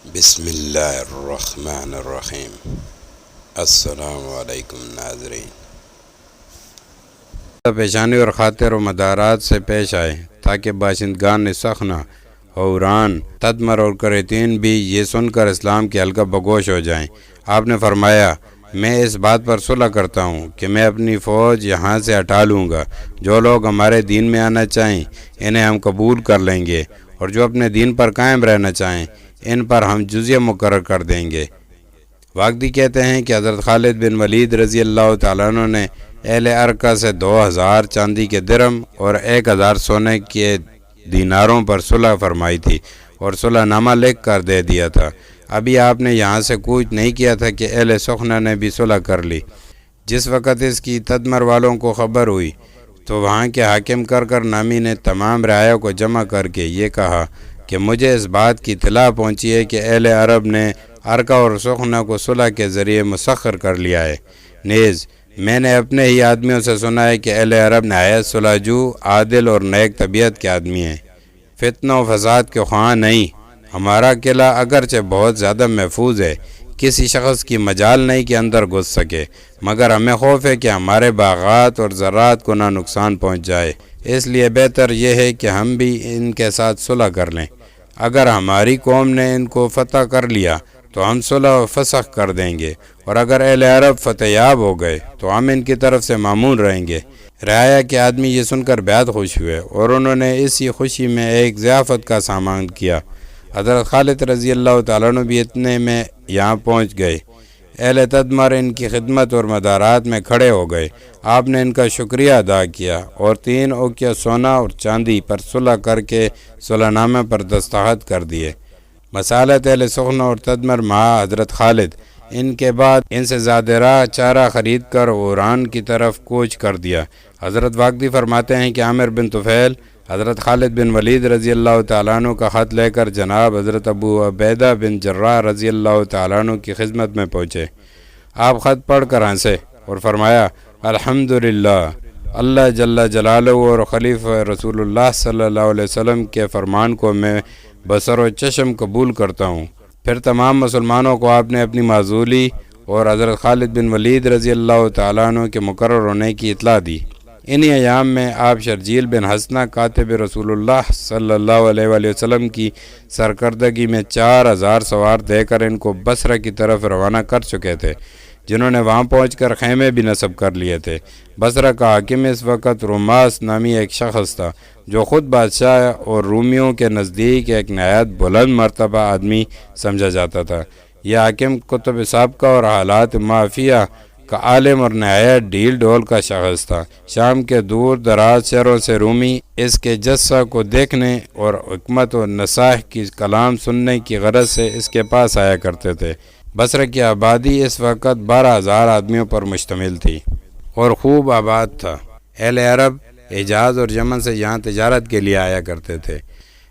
بسم اللہ الرحمن الرحیم۔ السلام علیکم ناظرین۔ پیشانی اور خاطر و مدارات سے پیش آئے تاکہ باشندگان سخنا حوران تدمر اور کریتین بھی یہ سن کر اسلام کے حلقہ بگوش ہو جائیں۔ آپ نے فرمایا میں اس بات پر صلح کرتا ہوں کہ میں اپنی فوج یہاں سے ہٹا لوں گا۔ جو لوگ ہمارے دین میں آنا چاہیں انہیں ہم قبول کر لیں گے، اور جو اپنے دین پر قائم رہنا چاہیں ان پر ہم جزیہ مقرر کر دیں گے۔ واقدی کہتے ہیں کہ حضرت خالد بن ولید رضی اللہ تعالیٰ عنہ نے اہل ارکا سے 2000 چاندی کے درم اور 1000 سونے کے دیناروں پر صلح فرمائی تھی اور صلح نامہ لکھ کر دے دیا تھا۔ ابھی آپ نے یہاں سے کوچ نہیں کیا تھا کہ اہل سخنہ نے بھی صلح کر لی۔ جس وقت اس کی تدمر والوں کو خبر ہوئی تو وہاں کے حاکم کر نامی نے تمام رعایا کو جمع کر کے یہ کہا کہ مجھے اس بات کی اطلاع پہنچی ہے کہ اہل عرب نے ارکا اور سخنہ کو صلح کے ذریعے مسخر کر لیا ہے۔ نیز میں نے اپنے ہی آدمیوں سے سنا ہے کہ اہل عرب نہایت صلح جو، عادل اور نیک طبیعت کے آدمی ہیں، فتنہ و فساد کے خواہاں نہیں۔ ہمارا قلعہ اگرچہ بہت زیادہ محفوظ ہے، کسی شخص کی مجال نہیں کہ اندر گھس سکے، مگر ہمیں خوف ہے کہ ہمارے باغات اور زراعت کو نہ نقصان پہنچ جائے، اس لیے بہتر یہ ہے کہ ہم بھی ان کے ساتھ صلح کر لیں۔ اگر ہماری قوم نے ان کو فتح کر لیا تو ہم صلح و فسخ کر دیں گے، اور اگر اہل عرب فتح یاب ہو گئے تو ہم ان کی طرف سے مامون رہیں گے۔ رعایا کے آدمی یہ سن کر بیعت خوش ہوئے اور انہوں نے اسی خوشی میں ایک ضیافت کا سامان کیا۔ حضرت خالد رضی اللہ تعالیٰ عنہ بھی اتنے میں یہاں پہنچ گئے۔ اہل تدمر ان کی خدمت اور مدارات میں کھڑے ہو گئے۔ آپ نے ان کا شکریہ ادا کیا اور 3 اوقیہ سونا اور چاندی پر صلح کر کے صلح نامہ پر دستخط کر دیے۔ مسالت اہل سخنہ اور تدمر مع حضرت خالد، ان کے بعد ان سے زیادہ راہ چارہ خرید کر اوران کی طرف کوچ کر دیا۔ حضرت واقدی فرماتے ہیں کہ عامر بن طفیل حضرت خالد بن ولید رضی اللہ تعالیٰ عنہ کا خط لے کر جناب حضرت ابو عبیدہ بن جراح رضی اللہ تعالیٰ عنہ کی خدمت میں پہنچے۔ آپ خط پڑھ کر ہنسے اور فرمایا الحمدللہ، اللہ جل جلالہ اور خلیفہ رسول اللہ صلی اللہ علیہ وسلم کے فرمان کو میں بصر و چشم قبول کرتا ہوں۔ پھر تمام مسلمانوں کو آپ نے اپنی معزولی اور حضرت خالد بن ولید رضی اللہ تعالیٰ عنہ کے مقرر ہونے کی اطلاع دی۔ انہی ایام میں آپ شرجیل بن حسنہ کاتب رسول اللہ صلی اللہ علیہ وآلہ وسلم کی سرکردگی میں 4000 سوار دے کر ان کو بصرہ کی طرف روانہ کر چکے تھے، جنہوں نے وہاں پہنچ کر خیمے بھی نصب کر لیے تھے۔ بصرہ کا حاکم اس وقت روماس نامی ایک شخص تھا، جو خود بادشاہ اور رومیوں کے نزدیک ایک نہایت بلند مرتبہ آدمی سمجھا جاتا تھا۔ یہ حاکم کتب سابقہ اور حالات مافیہ کا عالم اور نہایت ڈھیل ڈھول کا شخص تھا۔ شام کے دور دراز شہروں سے رومی اس کے جسہ کو دیکھنے اور حکمت و نصاح کی کلام سننے کی غرض سے اس کے پاس آیا کرتے تھے۔ بصرہ کی آبادی اس وقت 12000 آدمیوں پر مشتمل تھی اور خوب آباد تھا۔ اہل عرب حجاز اور یمن سے یہاں تجارت کے لیے آیا کرتے تھے۔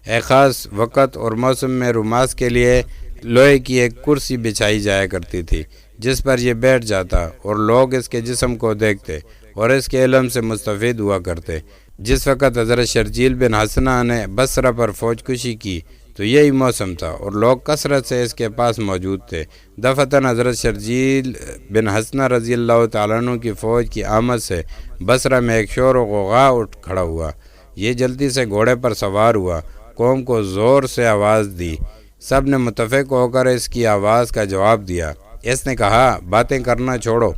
ایک خاص وقت اور موسم میں روماس کے لیے لوہے کی ایک کرسی بچھائی جایا کرتی تھی، جس پر یہ بیٹھ جاتا اور لوگ اس کے جسم کو دیکھتے اور اس کے علم سے مستفید ہوا کرتے۔ جس وقت حضرت شرجیل بن حسنہ نے بصرہ پر فوج کشی کی تو یہی موسم تھا اور لوگ کثرت سے اس کے پاس موجود تھے۔ دفعتاً حضرت شرجیل بن حسنہ رضی اللہ تعالیٰ عنہ کی فوج کی آمد سے بصرہ میں ایک شور و غوغا اٹھ کھڑا ہوا۔ یہ جلدی سے گھوڑے پر سوار ہوا، قوم کو زور سے آواز دی۔ سب نے متفق ہو کر اس کی آواز کا جواب دیا۔ اس نے کہا باتیں کرنا چھوڑو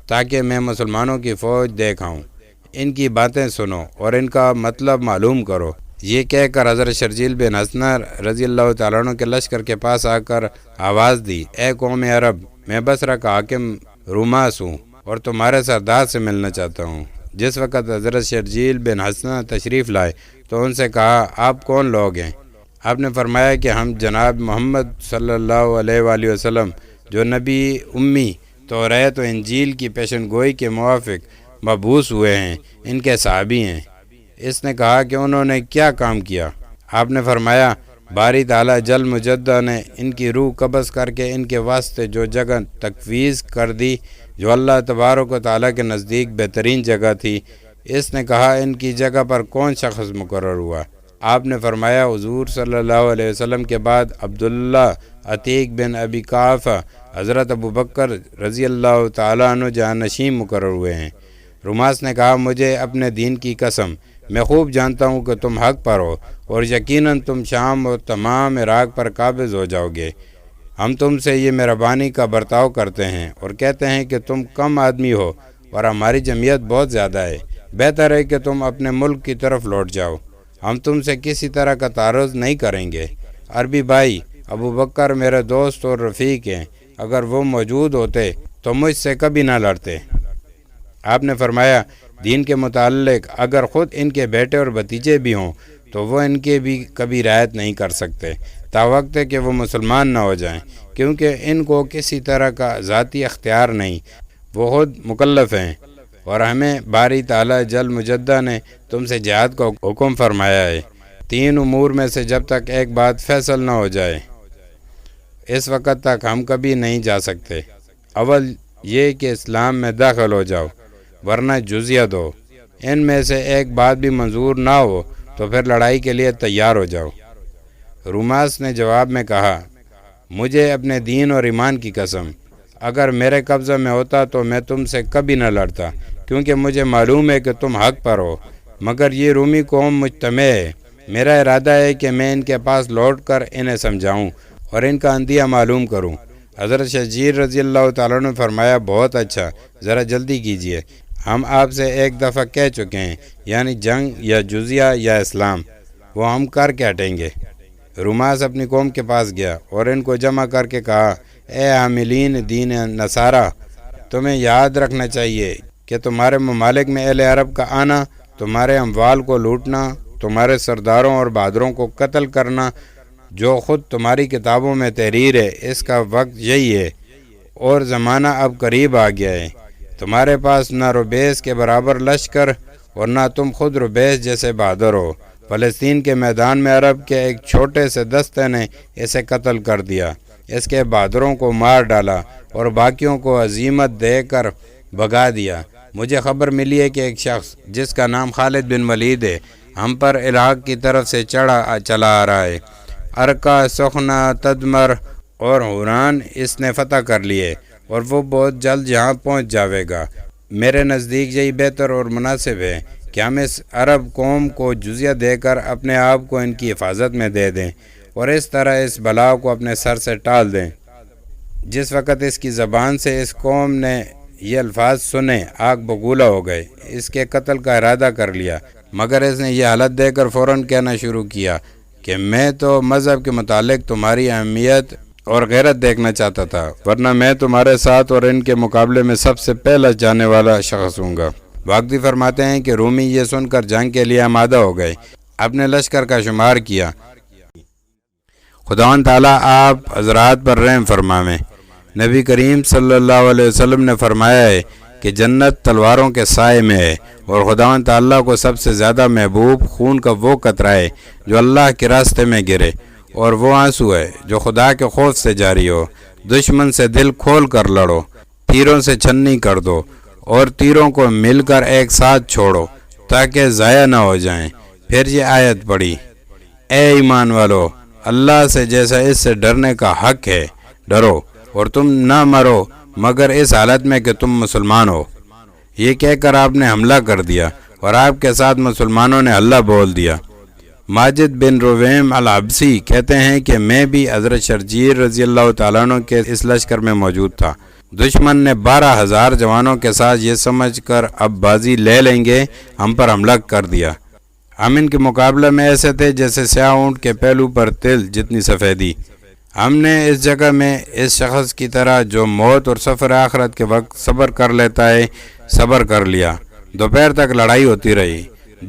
تاکہ میں مسلمانوں کی فوج دیکھ آؤں، ان کی باتیں سنو اور ان کا مطلب معلوم کرو۔ یہ کہہ کر حضرت شرجیل بن حسنہ رضی اللہ تعالیٰ عنہ کے لشکر کے پاس آ کر آواز دی، اے قوم عرب، میں بصرہ کا حاکم روماس ہوں اور تمہارے سردار سے ملنا چاہتا ہوں۔ جس وقت حضرت شرجیل بن حسنہ تشریف لائے تو ان سے کہا آپ کون لوگ ہیں؟ آپ نے فرمایا کہ ہم جناب محمد صلی اللہ علیہ وآلہ وسلم جو نبی امی توریت و انجیل کی پیشن گوئی کے موافق مبعوث ہوئے ہیں، ان کے صحابی ہیں۔ اس نے کہا کہ انہوں نے کیا کام کیا؟ آپ نے فرمایا باری تعالیٰ جل مجدہ نے ان کی روح قبض کر کے ان کے واسطے جو جگہ تفویض کر دی جو اللہ تبارک و تعالیٰ کے نزدیک بہترین جگہ تھی۔ اس نے کہا ان کی جگہ پر کون شخص مقرر ہوا؟ آپ نے فرمایا حضور صلی اللہ علیہ وسلم کے بعد عبداللہ عتیق بن ابی قحافہ حضرت ابو بکر رضی اللہ تعالیٰ عنہ جانشین مقرر ہوئے ہیں۔ روماس نے کہا مجھے اپنے دین کی قسم، میں خوب جانتا ہوں کہ تم حق پر ہو اور یقیناً تم شام اور تمام عراق پر قابض ہو جاؤ گے۔ ہم تم سے یہ مہربانی کا برتاؤ کرتے ہیں اور کہتے ہیں کہ تم کم آدمی ہو اور ہماری جمعیت بہت زیادہ ہے، بہتر ہے کہ تم اپنے ملک کی طرف لوٹ جاؤ، ہم تم سے کسی طرح کا تعارض نہیں کریں گے۔ عربی بھائی ابو بکر میرے دوست اور رفیق ہیں، اگر وہ موجود ہوتے تو مجھ سے کبھی نہ لڑتے۔ آپ نے فرمایا دین کے متعلق اگر خود ان کے بیٹے اور بھتیجے بھی ہوں تو وہ ان کے بھی کبھی رعایت نہیں کر سکتے تاوقت کہ وہ مسلمان نہ ہو جائیں، کیونکہ ان کو کسی طرح کا ذاتی اختیار نہیں، وہ خود مکلف ہیں، اور ہمیں باری تعالیٰ جل مجدہ نے تم سے جہاد کا حکم فرمایا ہے۔ 3 امور میں سے جب تک ایک بات فیصل نہ ہو جائے اس وقت تک ہم کبھی نہیں جا سکتے۔ اول یہ کہ اسلام میں داخل ہو جاؤ، ورنہ جزیہ دو۔ ان میں سے ایک بات بھی منظور نہ ہو تو پھر لڑائی کے لیے تیار ہو جاؤ۔ روماس نے جواب میں کہا مجھے اپنے دین اور ایمان کی قسم، اگر میرے قبضہ میں ہوتا تو میں تم سے کبھی نہ لڑتا، کیونکہ مجھے معلوم ہے کہ تم حق پر ہو، مگر یہ رومی قوم مجتمع ہے۔ میرا ارادہ ہے کہ میں ان کے پاس لوٹ کر انہیں سمجھاؤں اور ان کا اندیہ معلوم کروں۔ حضرت شجیر رضی اللہ تعالیٰ نے فرمایا بہت اچھا، ذرا جلدی کیجیے، ہم آپ سے ایک دفعہ کہہ چکے ہیں، یعنی جنگ یا جزیہ یا اسلام، وہ ہم کر کے ہٹیں گے۔ روماس اپنی قوم کے پاس گیا اور ان کو جمع کر کے کہا اے حاملین دین نصارہ، تمہیں یاد رکھنا چاہیے کہ تمہارے ممالک میں اہل عرب کا آنا، تمہارے اموال کو لوٹنا، تمہارے سرداروں اور بہادروں کو قتل کرنا جو خود تمہاری کتابوں میں تحریر ہے، اس کا وقت یہی ہے اور زمانہ اب قریب آ گیا ہے۔ تمہارے پاس نہ روبیس کے برابر لشکر اور نہ تم خود روبیس جیسے بہادر ہو۔ فلسطین کے میدان میں عرب کے ایک چھوٹے سے دستے نے اسے قتل کر دیا، اس کے بہادروں کو مار ڈالا اور باقیوں کو عزیمت دے کر بھگا دیا۔ مجھے خبر ملی ہے کہ ایک شخص جس کا نام خالد بن ولید ہے ہم پر عراق کی طرف سے چلا آ رہا ہے۔ ارکا، سخنہ، تدمر اور حوران اس نے فتح کر لیے اور وہ بہت جلد یہاں پہنچ جاوے گا۔ میرے نزدیک یہی بہتر اور مناسب ہے کہ ہم اس عرب قوم کو جزیہ دے کر اپنے آپ کو ان کی حفاظت میں دے دیں اور اس طرح اس بلا کو اپنے سر سے ٹال دیں۔ جس وقت اس کی زبان سے اس قوم نے یہ الفاظ سنے، آگ بگولا ہو گئے، اس کے قتل کا ارادہ کر لیا، مگر اس نے یہ حالت دے کر فوراً کہنا شروع کیا کہ میں تو مذہب کے متعلق تمہاری اہمیت اور غیرت دیکھنا چاہتا تھا، ورنہ میں تمہارے ساتھ اور ان کے مقابلے میں سب سے پہلا جانے والا شخص ہوں گا۔ واقعی فرماتے ہیں کہ رومی یہ سن کر جنگ کے لیے آمادہ ہو گئے، اپنے لشکر کا شمار کیا۔ خداوند تعالیٰ آپ حضرات پر رحم فرمائیں۔ نبی کریم صلی اللہ علیہ وسلم نے فرمایا ہے کہ جنت تلواروں کے سائے میں ہے، اور خداوند تعالیٰ کو سب سے زیادہ محبوب خون کا وہ قطرہ ہے جو اللہ کے راستے میں گرے، اور وہ آنسو ہے جو خدا کے خوف سے جاری ہو۔ دشمن سے دل کھول کر لڑو، تیروں سے چھنی کر دو اور تیروں کو مل کر ایک ساتھ چھوڑو تاکہ ضائع نہ ہو جائیں۔ پھر یہ آیت پڑھی، اے ایمان والو، اللہ سے جیسا اس سے ڈرنے کا حق ہے ڈرو، اور تم نہ مرو مگر اس حالت میں کہ تم مسلمان ہو۔ یہ کہہ کر آپ نے حملہ کر دیا اور آپ کے ساتھ مسلمانوں نے اللہ بول دیا۔ ماجد بن رویم العبسی کہتے ہیں کہ میں بھی حضرت شرجیر رضی اللہ تعالیٰ عنہ کے اس لشکر میں موجود تھا۔ دشمن نے 12,000 جوانوں کے ساتھ یہ سمجھ کر اب بازی لے لیں گے ہم پر حملہ کر دیا۔ ہم ان کے مقابلے میں ایسے تھے جیسے سیاہ اونٹ کے پہلو پر تل جتنی سفیدی۔ ہم نے اس جگہ میں اس شخص کی طرح جو موت اور سفر آخرت کے وقت صبر کر لیتا ہے صبر کر لیا۔ دوپہر تک لڑائی ہوتی رہی،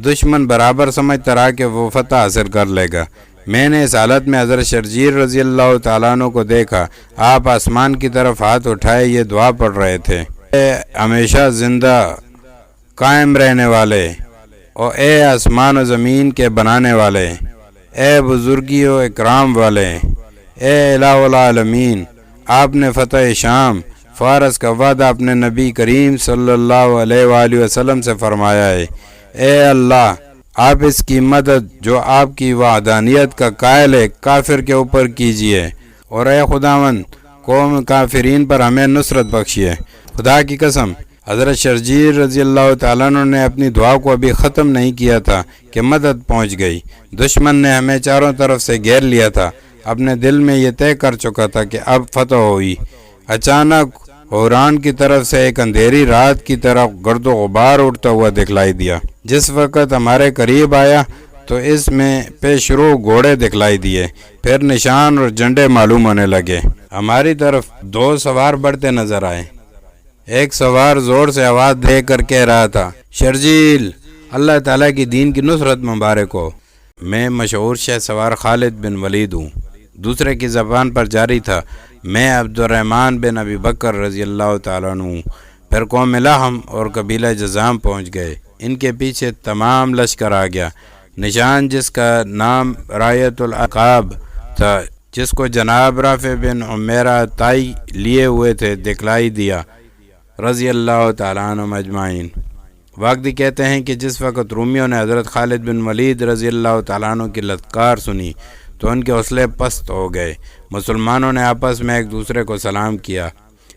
دشمن برابر سمجھتا رہا کہ وہ فتح حاصل کر لے گا۔ میں نے اس حالت میں حضرت شرجیر رضی اللہ تعالیٰ عنہ کو دیکھا، آپ آسمان کی طرف ہاتھ اٹھائے یہ دعا پڑھ رہے تھے، اے ہمیشہ زندہ قائم رہنے والے، اور اے آسمان و زمین کے بنانے والے، اے بزرگی و اکرام والے، اے الہ العالمین۔ آپ نے فتح شام فارس کا وعدہ اپنے نبی کریم صلی اللہ علیہ وآلہ وسلم سے فرمایا ہے۔ اے اللہ، آپ اس کی مدد جو آپ کی وحدانیت کا قائل ہے کافر کے اوپر کیجئے، اور اے خداوند قوم کافرین پر ہمیں نصرت بخشیے۔ خدا کی قسم حضرت شرجیل رضی اللہ تعالیٰ عنہ نے اپنی دعا کو ابھی ختم نہیں کیا تھا کہ مدد پہنچ گئی۔ دشمن نے ہمیں چاروں طرف سے گھیر لیا تھا، اپنے دل میں یہ طے کر چکا تھا کہ اب فتح ہوئی۔ اچانک حوران کی طرف سے ایک اندھیری رات کی طرح گرد و غبار اڑتا ہوا دکھلائی دیا۔ جس وقت ہمارے قریب آیا تو اس میں پیش رو گھوڑے دکھلائی دیے، پھر نشان اور جھنڈے معلوم ہونے لگے۔ ہماری طرف دو سوار بڑھتے نظر آئے۔ ایک سوار زور سے آواز دے کر کہہ رہا تھا، شرجیل، اللہ تعالیٰ کی دین کی نصرت مبارک ہو۔ میں مشہور شہ سوار خالد بن ولید ہوں۔ دوسرے کی زبان پر جاری تھا، میں عبد الرحمن بن ابی بکر رضی اللہ تعالیٰ عنہ ہوں۔ پھر قوم لحم اور قبیلہ جذام پہنچ گئے، ان کے پیچھے تمام لشکر آ گیا۔ نشان جس کا نام رایت العقاب تھا، جس کو جناب رافع بن عمیرہ تائی لیے ہوئے تھے، دکھلائی دیا رضی اللہ تعالیٰ عنہ اجمعین۔ واقعی کہتے ہیں کہ جس وقت رومیوں نے حضرت خالد بن ولید رضی اللہ تعالیٰ عنہ کی للکار سنی تو ان کے حوصلے پست ہو گئے۔ مسلمانوں نے آپس میں ایک دوسرے کو سلام کیا۔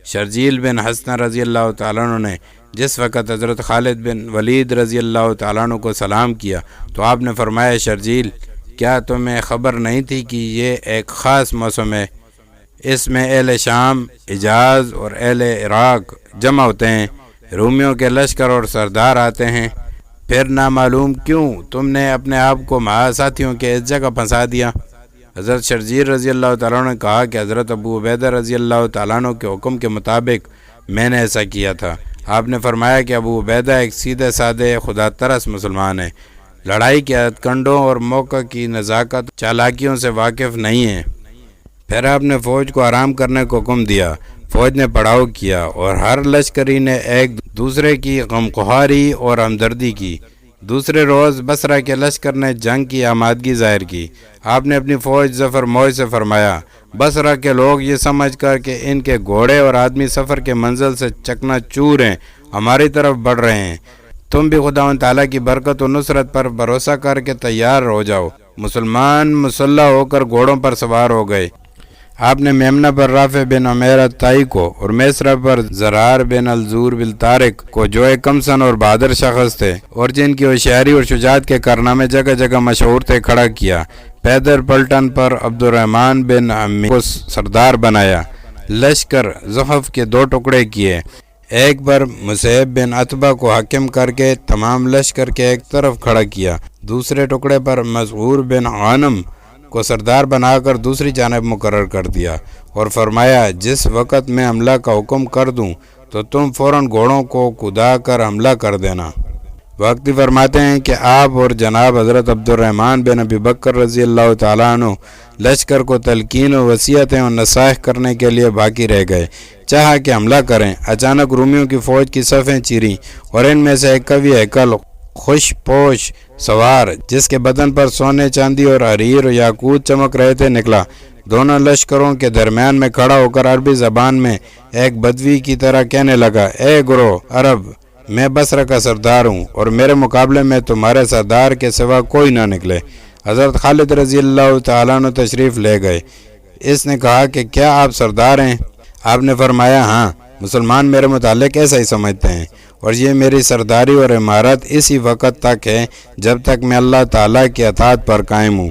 شرجیل بن حسنہ رضی اللہ تعالیٰ عنہ نے جس وقت حضرت خالد بن ولید رضی اللہ تعالیٰ عنہ کو سلام کیا تو آپ نے فرمایا، شرجیل، کیا تمہیں خبر نہیں تھی کہ یہ ایک خاص موسم ہے؟ اس میں اہل شام، حجاز اور اہل عراق جمع ہوتے ہیں، رومیوں کے لشکر اور سردار آتے ہیں۔ پھر نامعلوم کیوں تم نے اپنے آپ کو مع ساتھیوں کے اس جگہ پھنسا دیا؟ حضرت شرجیل رضی اللہ تعالیٰ عنہ نے کہا کہ حضرت ابو عبیدہ رضی اللہ تعالیٰ عنہ کے حکم کے مطابق میں نے ایسا کیا تھا۔ آپ نے فرمایا کہ ابو عبیدہ ایک سیدھے سادے خدا ترس مسلمان ہے، لڑائی کے ہتھ کنڈوں اور موقع کی نزاکت چالاکیوں سے واقف نہیں ہے۔ پھر آپ نے فوج کو آرام کرنے کو حکم دیا۔ فوج نے پڑاؤ کیا اور ہر لشکری نے ایک دوسرے کی غمخواری اور ہمدردی کی۔ دوسرے روز بصرہ کے لشکر نے جنگ کی آمادگی ظاہر کی۔ آپ نے اپنی فوج ظفر موج سے فرمایا، بصرہ کے لوگ یہ سمجھ کر کہ ان کے گھوڑے اور آدمی سفر کے منزل سے چکنا چور ہیں، ہماری طرف بڑھ رہے ہیں۔ تم بھی خداوند تعالیٰ کی برکت و نصرت پر بھروسہ کر کے تیار ہو جاؤ۔ مسلمان مسلح ہو کر گھوڑوں پر سوار ہو گئے۔ آپ نے میمنہ پر رافع بن عمیرہ تائی کو اور میسرہ پر زرار بن الزور بالطارق کو، جو ایک کم سن اور بہادر شخص تھے اور جن کی ہوشیاری اور شجاعت کے کارنامے جگہ جگہ مشہور تھے، کھڑا کیا۔ پیدر پلٹن پر عبد الرحمن بن عمی کو سردار بنایا۔ لشکر زحف کے دو ٹکڑے کیے، ایک پر مصعب بن عتبہ کو حاکم کر کے تمام لشکر کے ایک طرف کھڑا کیا، دوسرے ٹکڑے پر مسعور بن غانم کو سردار بنا کر دوسری جانب مقرر کر دیا اور فرمایا، جس وقت میں حملہ کا حکم کر دوں تو تم فوراً گھوڑوں کو کدا کر حملہ کر دینا۔ وقتی فرماتے ہیں کہ آپ اور جناب حضرت عبد الرحمن بن ابی بکر رضی اللہ تعالیٰ عنہ لشکر کو تلقین و وصیتیں اور نصائح کرنے کے لیے باقی رہ گئے، چاہا کہ حملہ کریں۔ اچانک رومیوں کی فوج کی صفیں چیریں اور ان میں سے ایک قوی ہیکل خوش پوش سوار، جس کے بدن پر سونے چاندی اور حریر و یاقوت چمک رہے تھے، نکلا۔ دونوں لشکروں کے درمیان میں کھڑا ہو کر عربی زبان میں ایک بدوی کی طرح کہنے لگا، اے گروہ عرب، میں بصرہ کا سردار ہوں اور میرے مقابلے میں تمہارے سردار کے سوا کوئی نہ نکلے۔ حضرت خالد رضی اللہ تعالیٰ عنہ تشریف لے گئے۔ اس نے کہا کہ کیا آپ سردار ہیں؟ آپ نے فرمایا، ہاں، مسلمان میرے متعلق ایسا ہی سمجھتے ہیں، اور یہ میری سرداری اور امارت اسی وقت تک ہے جب تک میں اللہ تعالیٰ کی اطاعت پر قائم ہوں۔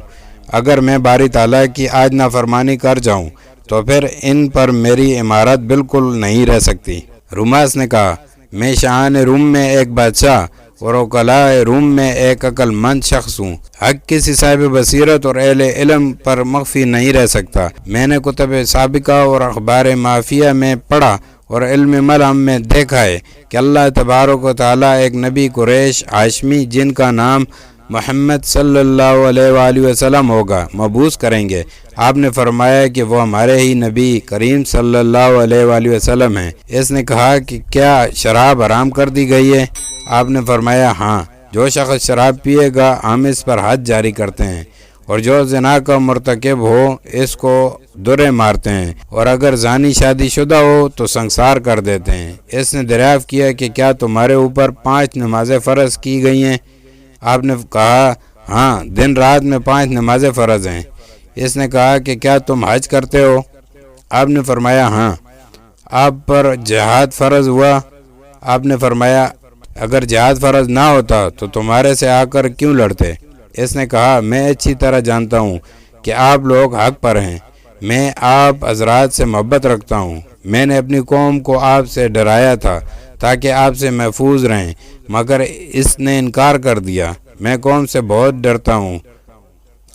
اگر میں باری تعالیٰ کی آج نافرمانی کر جاؤں تو پھر ان پر میری امارت بالکل نہیں رہ سکتی۔ روماس نے کہا، میں شاہان روم میں ایک بادشاہ اور وکلاء روم میں ایک عقل مند شخص ہوں۔ حق کسی صاحب بصیرت اور اہل علم پر مخفی نہیں رہ سکتا۔ میں نے کتب سابقہ اور اخبار مافیہ میں پڑھا اور علم ملہم میں دیکھا ہے کہ اللہ تبارک و تعالیٰ ایک نبی قریش ہاشمی جن کا نام محمد صلی اللہ علیہ وآلہ وسلم ہوگا مبعوث کریں گے۔ آپ نے فرمایا کہ وہ ہمارے ہی نبی کریم صلی اللہ علیہ وآلہ وسلم ہیں۔ اس نے کہا کہ کیا شراب حرام کر دی گئی ہے؟ آپ نے فرمایا، ہاں، جو شخص شراب پیے گا ہم اس پر حد جاری کرتے ہیں، اور جو زنا کا مرتکب ہو اس کو درے مارتے ہیں، اور اگر زانی شادی شدہ ہو تو سنسار کر دیتے ہیں۔ اس نے دریافت کیا کہ کیا تمہارے اوپر 5 نمازیں فرض کی گئی ہیں؟ آپ نے کہا، ہاں، دن رات میں 5 نمازیں فرض ہیں۔ اس نے کہا کہ کیا تم حج کرتے ہو؟ آپ نے فرمایا ہاں۔ آپ پر جہاد فرض ہوا؟ آپ نے فرمایا اگر جہاد فرض نہ ہوتا تو تمہارے سے آ کر کیوں لڑتے؟ اس نے کہا میں اچھی طرح جانتا ہوں کہ آپ لوگ حق پر ہیں، میں آپ حضرات سے محبت رکھتا ہوں، میں نے اپنی قوم کو آپ سے ڈرایا تھا تاکہ آپ سے محفوظ رہیں، مگر اس نے انکار کر دیا، میں قوم سے بہت ڈرتا ہوں۔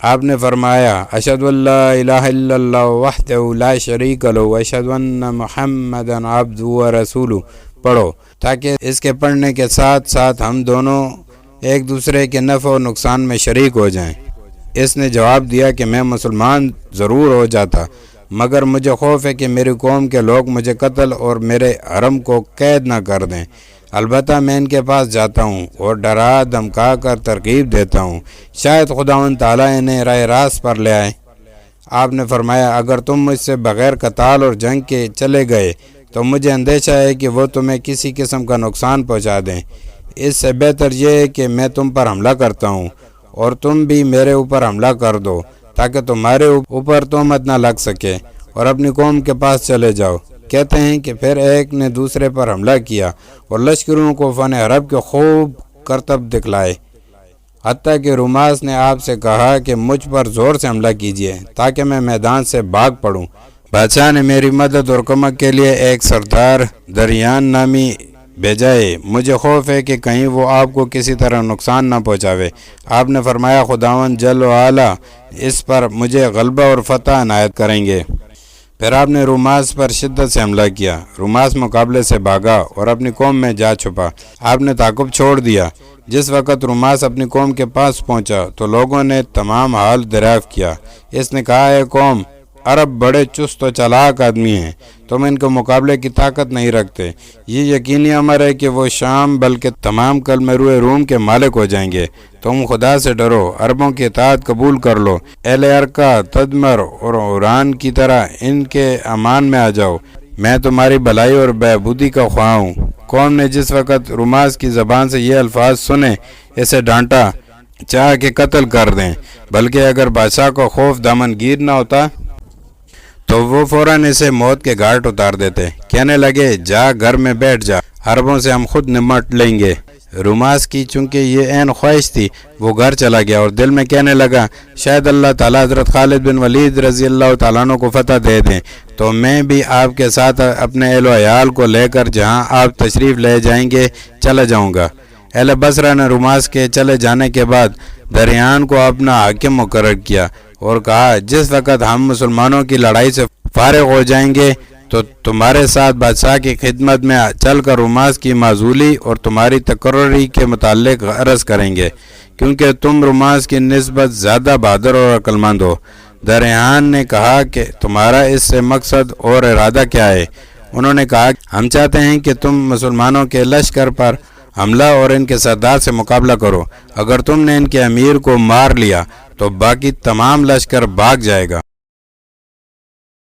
آپ نے فرمایا اشہد ان لا الہ الا اللہ وحدہ لا شریک لہ واشہد ان محمدا عبدہ ورسولہ پڑھو، تاکہ اس کے پڑھنے کے ساتھ ساتھ ہم دونوں ایک دوسرے کے نفع و نقصان میں شریک ہو جائیں۔ اس نے جواب دیا کہ میں مسلمان ضرور ہو جاتا، مگر مجھے خوف ہے کہ میری قوم کے لوگ مجھے قتل اور میرے حرم کو قید نہ کر دیں، البتہ میں ان کے پاس جاتا ہوں اور ڈرا دھمکا کر ترغیب دیتا ہوں، شاید خداوند تعالیٰ انہیں راہ راست پر لے آئے۔ آپ نے فرمایا اگر تم مجھ سے بغیر قتال اور جنگ کے چلے گئے تو مجھے اندیشہ ہے کہ وہ تمہیں کسی قسم کا نقصان پہنچا دیں، اس سے بہتر یہ ہے کہ میں تم پر حملہ کرتا ہوں اور تم بھی میرے اوپر حملہ کر دو تاکہ تمہارے اوپر تہمت نہ لگ سکے اور اپنی قوم کے پاس چلے جاؤ۔ کہتے ہیں کہ پھر ایک نے دوسرے پر حملہ کیا اور لشکروں کو فن حرب کے خوب کرتب دکھلائے، حتیٰ کہ روماس نے آپ سے کہا کہ مجھ پر زور سے حملہ کیجیے تاکہ میں میدان سے بھاگ پڑوں۔ بادشاہ نے میری مدد اور کمک کے لیے ایک سردار دریان نامی بھیجا ہے، مجھے خوف ہے کہ کہیں وہ آپ کو کسی طرح نقصان نہ پہنچاوے۔ آپ نے فرمایا خداوند جل و علا اس پر مجھے غلبہ اور فتح عنایت کریں گے۔ پھر آپ نے روماس پر شدت سے حملہ کیا، روماس مقابلے سے بھاگا اور اپنی قوم میں جا چھپا۔ آپ نے تعاقب چھوڑ دیا۔ جس وقت روماس اپنی قوم کے پاس پہنچا تو لوگوں نے تمام حال دریافت کیا۔ اس نے کہا اے قوم، عرب بڑے چست و چالاک آدمی ہیں، تم ان کے مقابلے کی طاقت نہیں رکھتے، یہ یقینی امر ہے کہ وہ شام بلکہ تمام کلمہ روئے روم کے مالک ہو جائیں گے۔ تم خدا سے ڈرو، عربوں کی اطاعت قبول کر لو، اہل ارکا، تدمر اور عوران کی طرح ان کے امان میں آ جاؤ، میں تمہاری بھلائی اور بہبودی کا خواہاں ہوں۔ قوم نے جس وقت روماس کی زبان سے یہ الفاظ سنے اسے ڈانٹا، چاہا کہ قتل کر دیں، بلکہ اگر بادشاہ کو خوف دامن گیر نہ ہوتا تو وہ فوراً اسے موت کے گھاٹ اتار دیتے۔ کہنے لگے جا گھر میں بیٹھ جا، عربوں سے ہم خود نمٹ لیں گے۔ روماس کی چونکہ یہ عین خواہش تھی، وہ گھر چلا گیا اور دل میں کہنے لگا شاید اللہ تعالیٰ حضرت خالد بن ولید رضی اللہ تعالیٰ عنہ کو فتح دے دیں تو میں بھی آپ کے ساتھ اپنے اہل و عیال کو لے کر جہاں آپ تشریف لے جائیں گے چلا جاؤں گا۔ اہل بصرہ نے روماس کے چلے جانے کے بعد دریان کو اپنا حاکم مقرر کیا اور کہا جس وقت ہم مسلمانوں کی لڑائی سے فارغ ہو جائیں گے تو تمہارے ساتھ بادشاہ کی خدمت میں چل کر روماس کی معزولی اور تمہاری تقرری کے متعلق عرض کریں گے، کیونکہ تم روماس کی نسبت زیادہ بہادر اور عقلمند ہو۔ دریان نے کہا کہ تمہارا اس سے مقصد اور ارادہ کیا ہے؟ انہوں نے کہا ہم چاہتے ہیں کہ تم مسلمانوں کے لشکر پر حملہ اور ان کے سردار سے مقابلہ کرو، اگر تم نے ان کے امیر کو مار لیا تو باقی تمام لشکر بھاگ جائے گا۔